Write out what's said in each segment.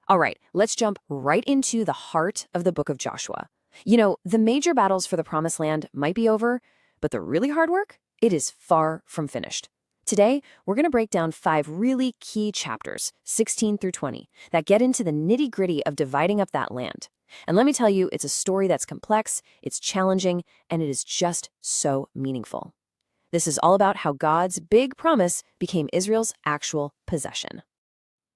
All right, let's jump right into the heart of the book of Joshua. You know, the major battles for the Promised Land might be over, but the really hard work, it is far from finished. Today, we're going to break down 5 really key chapters, 16 through 20, that get into the nitty-gritty of dividing up that land. And let me tell you, it's a story that's complex, it's challenging, and it is just so meaningful. This is all about how God's big promise became Israel's actual possession.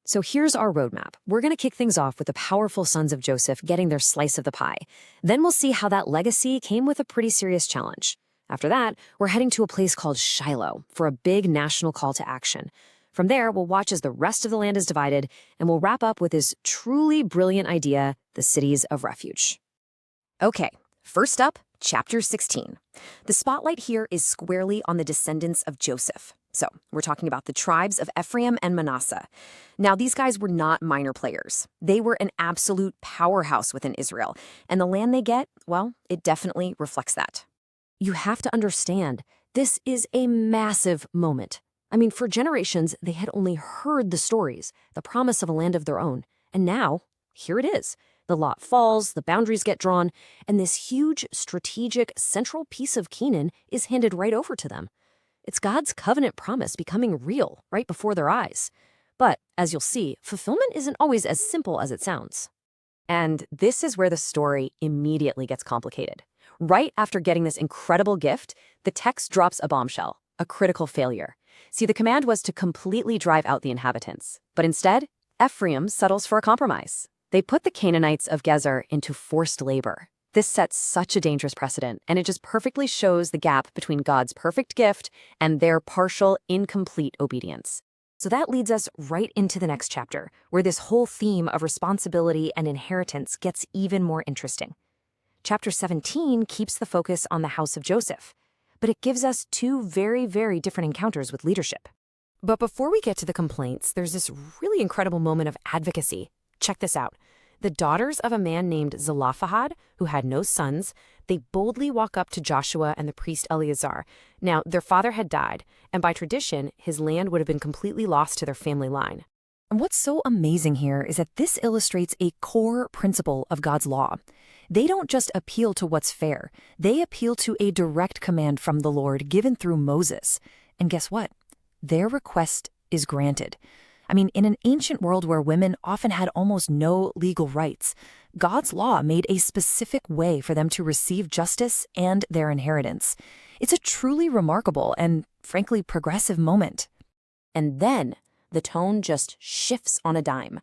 So here's our roadmap. We're going to kick things off with the powerful sons of Joseph getting their slice of the pie. Then we'll see how that legacy came with a pretty serious challenge. After that, we're heading to a place called Shiloh for a big national call to action. From there, we'll watch as the rest of the land is divided, and we'll wrap up with this truly brilliant idea, the cities of refuge. Okay, first up, chapter 16. The spotlight here is squarely on the descendants of Joseph. So we're talking about the tribes of Ephraim and Manasseh. Now, these guys were not minor players. They were an absolute powerhouse within Israel, and the land they get, well, it definitely reflects that. You have to understand, this is a massive moment. I mean, for generations, they had only heard the stories, the promise of a land of their own. And now, here it is. The lot falls, the boundaries get drawn, and this huge, strategic, central piece of Canaan is handed right over to them. It's God's covenant promise becoming real right before their eyes. But, as you'll see, fulfillment isn't always as simple as it sounds. And this is where the story immediately gets complicated. Right after getting this incredible gift, the text drops a bombshell, a critical failure. See, the command was to completely drive out the inhabitants. But instead, Ephraim settles for a compromise. They put the Canaanites of Gezer into forced labor. This sets such a dangerous precedent, and it just perfectly shows the gap between God's perfect gift and their partial, incomplete obedience. So that leads us right into the next chapter, where this whole theme of responsibility and inheritance gets even more interesting. Chapter 17 keeps the focus on the house of Joseph, but it gives us 2 very, very different encounters with leadership. But before we get to the complaints, there's this really incredible moment of advocacy. Check this out. The daughters of a man named Zelophehad, who had no sons, they boldly walk up to Joshua and the priest Eleazar. Now, their father had died, and by tradition, his land would have been completely lost to their family line. And what's so amazing here is that this illustrates a core principle of God's law. They don't just appeal to what's fair. They appeal to a direct command from the Lord given through Moses. And guess what? Their request is granted. I mean, in an ancient world where women often had almost no legal rights, God's law made a specific way for them to receive justice and their inheritance. It's a truly remarkable and, frankly, progressive moment. And then the tone just shifts on a dime.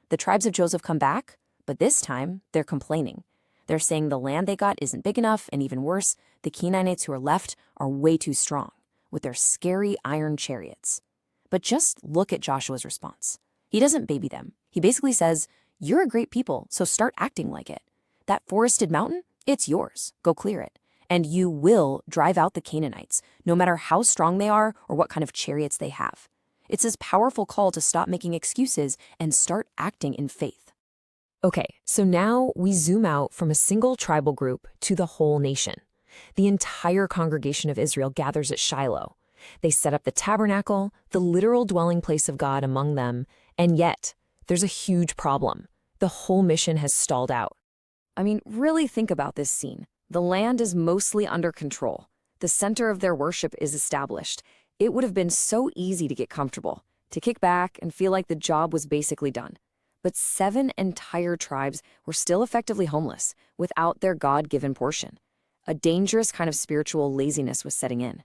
The tribes of Joseph come back, but this time they're complaining. They're saying the land they got isn't big enough, and even worse, the Canaanites who are left are way too strong, with their scary iron chariots. But just look at Joshua's response. He doesn't baby them. He basically says, "You're a great people, so start acting like it. That forested mountain, it's yours. Go clear it. And you will drive out the Canaanites, no matter how strong they are or what kind of chariots they have." It's this powerful call to stop making excuses and start acting in faith. Okay, so now we zoom out from a single tribal group to the whole nation. The entire congregation of Israel gathers at Shiloh. They set up the tabernacle, the literal dwelling place of God among them, and yet, there's a huge problem. The whole mission has stalled out. I mean, really think about this scene. The land is mostly under control. The center of their worship is established. It would have been so easy to get comfortable, to kick back and feel like the job was basically done. But 7 entire tribes were still effectively homeless, without their God-given portion. A dangerous kind of spiritual laziness was setting in.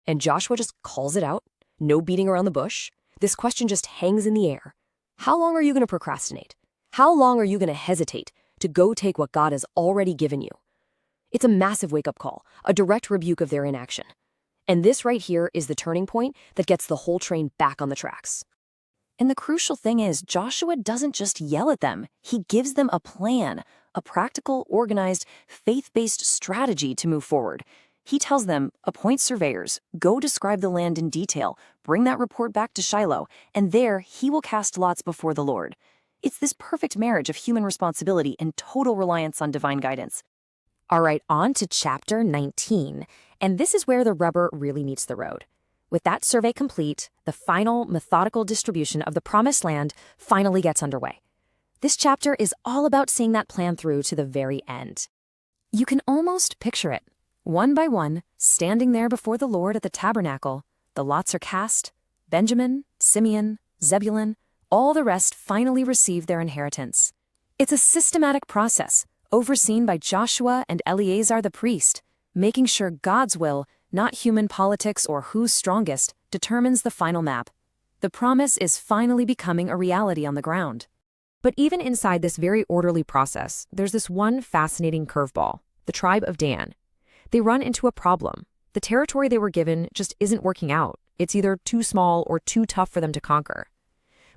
And Joshua just calls it out. No beating around the bush. This question just hangs in the air. How long are you going to procrastinate? How long are you going to hesitate to go take what God has already given you? It's a massive wake-up call, a direct rebuke of their inaction. And this right here is the turning point that gets the whole train back on the tracks. And the crucial thing is, Joshua doesn't just yell at them. He gives them a plan, a practical, organized, faith-based strategy to move forward. He tells them, appoint surveyors, go describe the land in detail, bring that report back to Shiloh, and there he will cast lots before the Lord. It's this perfect marriage of human responsibility and total reliance on divine guidance. All right, on to chapter 19, and this is where the rubber really meets the road. With that survey complete, the final methodical distribution of the promised land finally gets underway. This chapter is all about seeing that plan through to the very end. You can almost picture it. One by one, standing there before the Lord at the tabernacle, the lots are cast. Benjamin, Simeon, Zebulun, all the rest finally receive their inheritance. It's a systematic process, overseen by Joshua and Eleazar the priest, making sure God's will, not human politics or who's strongest, determines the final map. The promise is finally becoming a reality on the ground. But even inside this very orderly process, there's this one fascinating curveball, the tribe of Dan. They run into a problem. The territory they were given just isn't working out. It's either too small or too tough for them to conquer.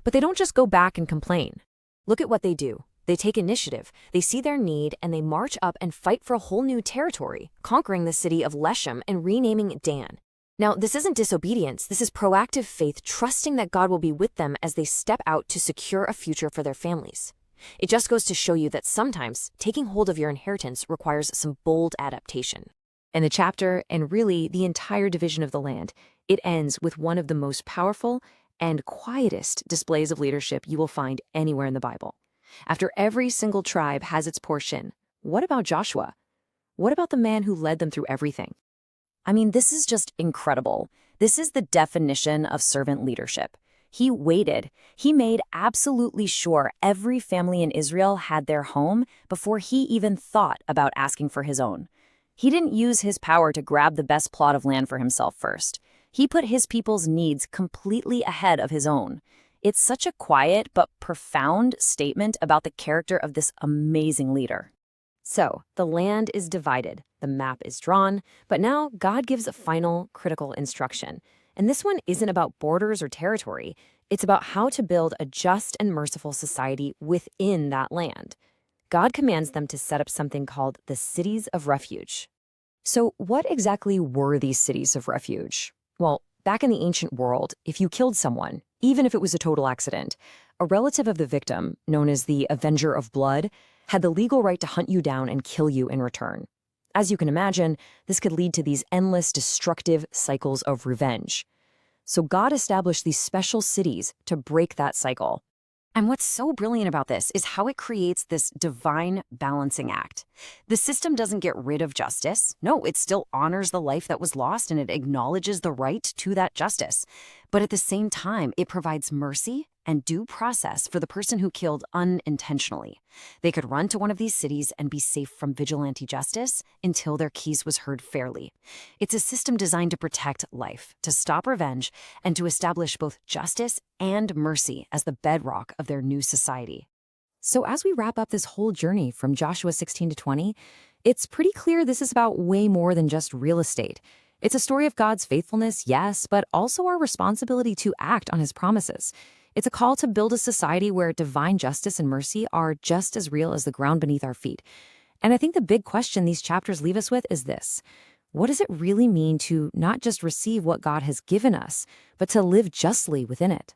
But they don't just go back and complain. Look at what they do. They take initiative, they see their need, and they march up and fight for a whole new territory, conquering the city of Leshem and renaming it Dan. Now, this isn't disobedience, this is proactive faith, trusting that God will be with them as they step out to secure a future for their families. It just goes to show you that sometimes taking hold of your inheritance requires some bold adaptation. And the chapter, and really the entire division of the land, it ends with one of the most powerful and quietest displays of leadership you will find anywhere in the Bible. After every single tribe has its portion, what about Joshua? What about the man who led them through everything? I mean, this is just incredible. This is the definition of servant leadership. He waited. He made absolutely sure every family in Israel had their home before he even thought about asking for his own. He didn't use his power to grab the best plot of land for himself first. He put his people's needs completely ahead of his own. It's such a quiet but profound statement about the character of this amazing leader. So, the land is divided, the map is drawn, but now God gives a final, critical instruction. And this one isn't about borders or territory. It's about how to build a just and merciful society within that land. God commands them to set up something called the cities of refuge. So, what exactly were these cities of refuge? Well, back in the ancient world, if you killed someone, even if it was a total accident, a relative of the victim, known as the Avenger of Blood, had the legal right to hunt you down and kill you in return. As you can imagine, this could lead to these endless destructive cycles of revenge. So God established these special cities to break that cycle. And what's so brilliant about this is how it creates this divine balancing act. The system doesn't get rid of justice. No, it still honors the life that was lost and it acknowledges the right to that justice. But at the same time, it provides mercy and due process for the person who killed unintentionally. They could run to one of these cities and be safe from vigilante justice until their case was heard fairly. It's a system designed to protect life, to stop revenge, and to establish both justice and mercy as the bedrock of their new society. So as we wrap up this whole journey from Joshua 16 to 20, it's pretty clear this is about way more than just real estate. It's a story of God's faithfulness, yes, but also our responsibility to act on his promises. It's a call to build a society where divine justice and mercy are just as real as the ground beneath our feet. And I think the big question these chapters leave us with is this: what does it really mean to not just receive what God has given us, but to live justly within it?